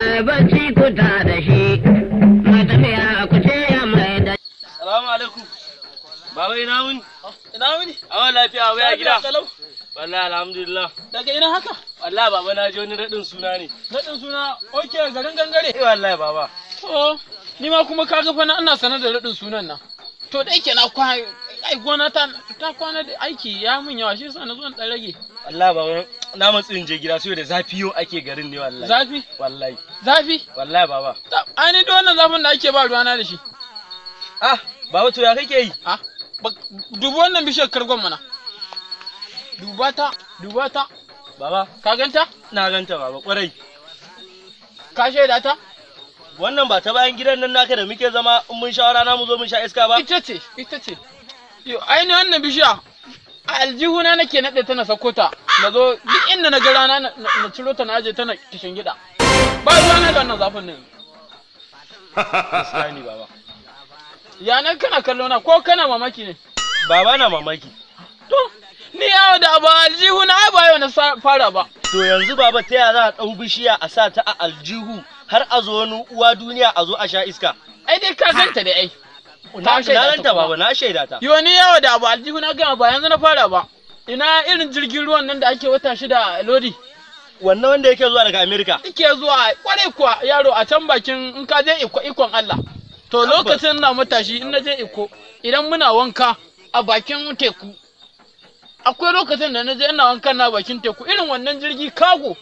Bacci ku ta da shi, matafiya ku ce ya mai da. Salamu alaikum. Baba ina wuni? Ina wuni? Awa lafiya wai a gida. Kalau. Wallahi alhamdulillah. Daga ina haka? Wallahi baba na ji wani raɗin suna ne. Raɗin suna oke garin gangare. Wallahi baba. Oh, ni ma kuma kaga fa ina sanar da raɗin sunan nan. To da yake na kwana ai gona ta kwana da aiki ya mun yawa shi yasa na zo dan rage. Wallahi baba na matsin je gida sai da zafi yau ake garin ne wallahi. Zafi? Wallahi. Zafi? Wallahi baba. Ai ni da wannan zafin da ake ba ruwana da shi. Ah, baba to ya kake yi? Ah, dubu wannan bishiyar kargon mana. Duba ta. Baba, Ka ganta? na ganta baba kwarai. Ka shaida ta? Wannan ba ta bayan gidan nan naka da muke zama in mun shawara na mu zo mun sha iska ba? Ita ce. Yo, ai ni wannan bishiya a aljihuna nake naɗe ta na sako ta na zo duk inda na ga rana na ciro ta na aje ta na kishin gida. Ba ruwa na da wannan zafin nan. Gaskiya ne baba. Ya nan kana kallo na ko kana mamaki ne? Baba na mamaki. To, ni yawo da abu aljihuna ai ba yau na fara ba. To yanzu baba ta yaya za a ɗau bishiya a sa ta a aljihu har a zo wani uwa duniya a zo a sha iska? Ai dai ka ganta da ai. Na ganta baba, na shaida ta. Yo ni yawo da abu aljihuna gama ba yanzu na fara ba. Ina irin jirgin ruwan nan da ake wata shida a lodi. Wannan wanda yake zuwa daga Amerika. Ike zuwa kwarai kuwa yaro a can bakin in ka je ikon Allah. To lokacin na matashi in na je iko idan muna wanka a bakin teku. Akwai lokacin da na je ina wanka na bakin teku irin wannan jirgi kago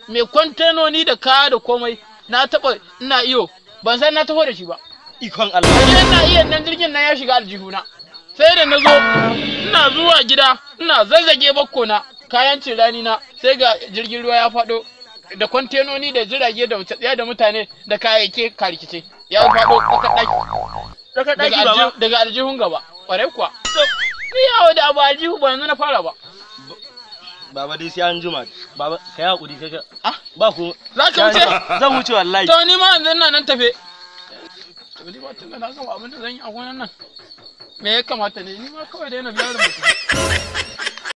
mai kwantenoni da kaya da komai na taba ina iyo ban san na taho da shi ba. Ikon Allah. Ina iya nan jirgin nan ya shiga aljihuna. Sai da na zo ina zuwa gida ina zazzage bakkona kayan cirani na sai ga jirgin ruwa ya faɗo da kwantenoni da jirage da tsaya da mutane da kayayyaki karikice ya faɗo Daga ɗaki baba. daga aljihun gaba ƙwarai kuwa ni yawo da abu aljihu ba yanzu na fara ba. Baba dai sai an jima. Baba kai hakuri kaga. Ah, ba ku. za ka wuce? Zan wuce wallahi. To ni ma yanzu ina nan tafe. To ni ba tun da na gama abin da zan yi a gonan nan. Me ya kamata ne ni ma kawai dai na biya da mutum.